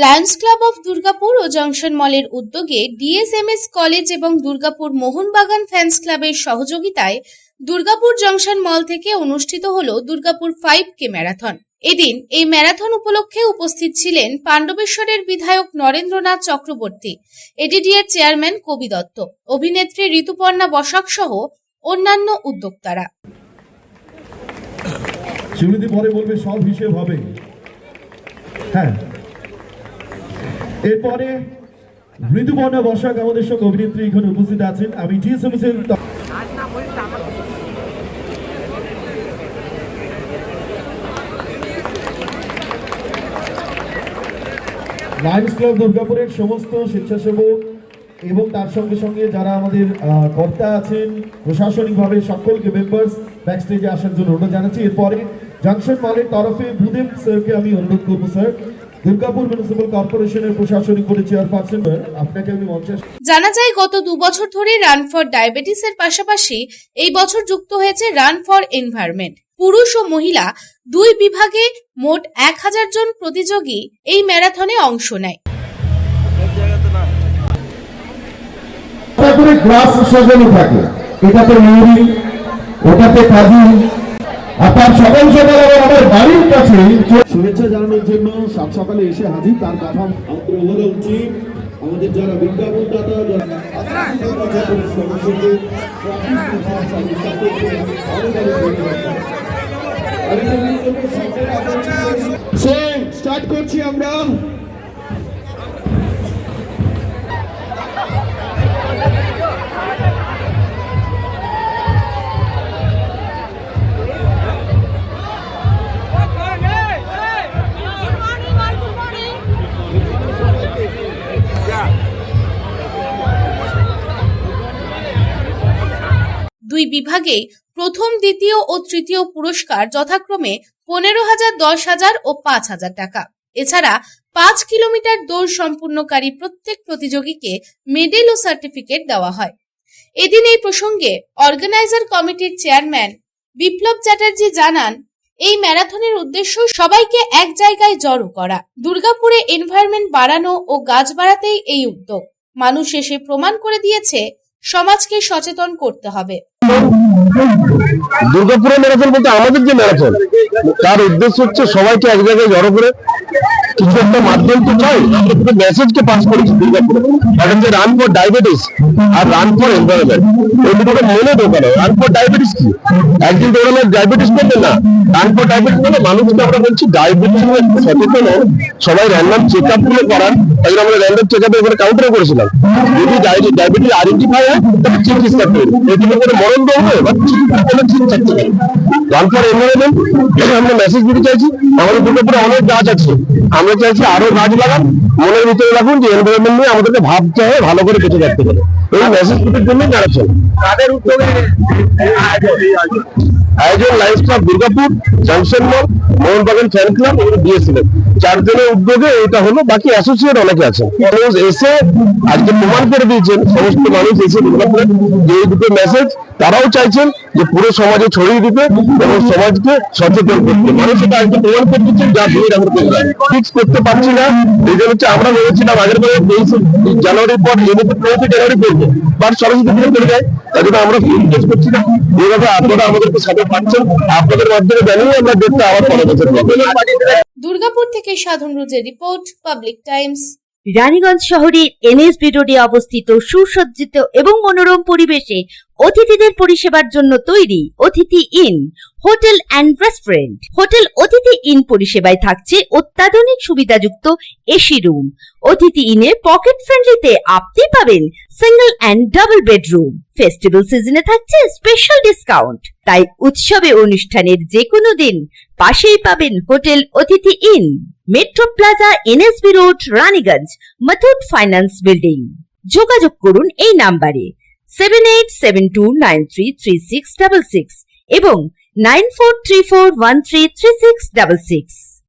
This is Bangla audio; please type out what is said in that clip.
লায়ন্স ক্লাব অফ দুর্গাপুর ও জংশন মলের উদ্যোগে ডিএসএমএস কলেজ এবং দুর্গাপুর মোহনবাগান ফ্যান্স ক্লাবের সহযোগিতায় দুর্গাপুর জংশন মল থেকে অনুষ্ঠিত হলো দুর্গাপুর 5K ম্যারাথন। এদিন এই ম্যারাথন উপলক্ষে উপস্থিত ছিলেন পাণ্ডবেশ্বরের বিধায়ক নরেন্দ্রনাথ চক্রবর্তী, এডিডিএর চেয়ারম্যান কবি দত্ত, অভিনেত্রী ঋতুপর্ণা বসাক সহ অন্যান্য উদ্যোক্তারা। শিবনীতি পরে বলবে সব হিসেব হবে। হ্যাঁ, এরপরে ঋতুপর্ণা বসাক আমাদের সঙ্গে অভিনেত্রী এখানে উপস্থিত আছেন। আমি ডিএসএমএস এর লায়ন্স ক্লাব দুর্গাপুরের সমস্ত স্বেচ্ছাসেবক এবং তার সঙ্গে সঙ্গে যারা আমাদের কর্তা আছেন প্রশাসনিকভাবে সকলকে মেম্বার্স ব্যাকস্টেজে আসার জন্য অনুরোধ জানাচ্ছি। এরপরে জংশন মলের তরফে ভূদেব স্যারকে আমি অনুরোধ করবো। স্যার, দুর্গাপুর মিউনিসিপাল কর্পোরেশনের প্রশাসনিক বোর্ডের চেয়ারপারসন, আপনাকে আমি মঞ্চে। জানা যায় গত 2 বছর ধরে রান ফর ডায়াবেটিসের পাশাপাশি এই বছর যুক্ত হয়েছে রান ফর এনভায়রনমেন্ট। পুরুষ ও মহিলা 2 বিভাগে মোট 1000 জন প্রতিযোগী এই ম্যারাথনে অংশ নেয়। গ্লাস সাজানো থাকে, এটাতে মিউরি, ওটাতে কাজু। আপনার সকাল সকাল আমার বাড়ির কাছে শুভেচ্ছা জানানোর জন্য সাত সকালে এসে হাজির। তার কথা ওভারঅল টিম, আমাদের যারা বিজ্ঞাপনদাতা, স্টার্ট করছি আমরা। দুই বিভাগে প্রথম, দ্বিতীয় ও তৃতীয় পুরস্কার যথাক্রমে 15,000, 10,000 ও 5,000 টাকা। এছাড়া 5 কিলোমিটার দৌড় সম্পূর্ণকারী প্রত্যেক প্রতিযোগীকে মেডেল ও সার্টিফিকেট দেওয়া হয়। এদিন এই প্রসঙ্গে অর্গানাইজার কমিটির চেয়ারম্যান বিপ্লব চ্যাটার্জি জানান, এই ম্যারাথনের উদ্দেশ্য সবাইকে এক জায়গায় জড়ো করা। দুর্গাপুরে এনভায়রনমেন্ট বাড়ানো ও গাছ বাড়াতেই এই উদ্যোগ। মানুষ এসে প্রমাণ করে দিয়েছে সমাজকে সচেতন করতে হবে। দুর্গাপুরের ম্যারাথন বলতে আমাদের যে ম্যারাথন, তার উদ্দেশ্য হচ্ছে সবাইকে এক জায়গায় জড়ো করে কিছু একটা মাধ্যম তো চাই, আমরা পুরো মেসেজকে পাস করেছি দুর্গাপুরে। একটা হচ্ছে রান ফর ডায়াবেটিস আর রান ফর এনভায়রনমেন্ট, ওই দুটোকে মনে ঢোকানো। রান ফর ডায়াবেটিস কি? একদিন দৌড়ালে ডায়াবেটিস করবে না। রান ফর ডায়াবেটিস মানে মানুষকে আমরা বলছি ডায়াবেটিস সচেতন, সবাই র্যান্ডম চেক আপ গুলো করার। তাই আমরা র্যান্ডম চেক আপে ওখানে কাউন্টারে করেছিলাম, যদি ডায়াবেটিস আইডেন্টিফাই হয় তাহলে চিকিৎসা করবে, এগুলো করে মরণ দৌড়বে বা চিকিৎসা করলে ঠিক থাকতে পারে। রান ফর এনভায়রনমেন্ট আমরা মেসেজ দিতে চাইছি, আমাদের দুর্গাপুরে অনেক গাছ আছে, আমরা চাইছি আরো গাছ লাগান। মনের ভিতরে রাখুন যে এনভায়রনমেন্ট নিয়ে আমাদেরকে ভাবতে হয়, ভালো করে বেঁচে থাকতে পারে। এই মেসেজ দিতে জন্য ম্যারাথন। তাদের উদ্যোগে আয়োজন Lions club Durgapur, junction mall, Mohun Bagan fan club এবং ডিএসএমএস 4 জনের উদ্যোগে এটা হলো। বাকি অ্যাসোসিয়েট অনেকে আছে। মানুষ এসে আজকে প্রমাণ করে দিয়েছেন, সমস্ত মানুষ এসে দুর্গাপুরে যে এই দুটো মেসেজ তারাও চাইছেন যে পুরো সমাজে ছড়িয়ে দিতে এবং সমাজকে সচেতন করতে। মানুষ এটা আজকে প্রমাণ করে দিচ্ছেন, যা ভিড় আমরা ফিক্স করতে পারছি না। এই জন্য হচ্ছে আমরা ভেবেছিলাম আগের বারে 23 জানুয়ারির পর 23 জানুয়ারি করবো, বাট সরস্বতী পুজো চলে যায়, তাই জন্য আমরা ফিক্স করছি না। এইভাবে আপনারা আমাদেরকে সাথে পাচ্ছেন, আপনাদের মাধ্যমে জানিয়ে আমরা ডেটটা আবার পরের বছর পাবো। দুর্গাপুর থেকে সাধন রোজের রিপোর্ট, পাবলিক টাইমস। রানীগঞ্জ শহরের এনএসবি রোডে অবস্থিত সুসজ্জিত এবং মনোরম পরিবেশে অতিথিদের পরিষেবার জন্য তৈরি অতিথি in hotel and restaurant. Hotel অতিথি ইন পরিষেবায় থাকছে অত্যাধুনিক সুবিধাযুক্ত এসি রুম। অতিথি ইনে পকেট ফ্রেন্ডলিতে আপনি পাবেন single and double bedroom. Festival সিজনে থাকছে স্পেশাল ডিসকাউন্ট। তাই উৎসবে অনুষ্ঠানের যে কোনো দিন পাশেই পাবেন হোটেল অতিথি in, metro plaza, NSB road, Raniganj, Muthoot finance building. যোগাযোগ করুন এই নাম্বারে 7872933666 এবং 9434133666।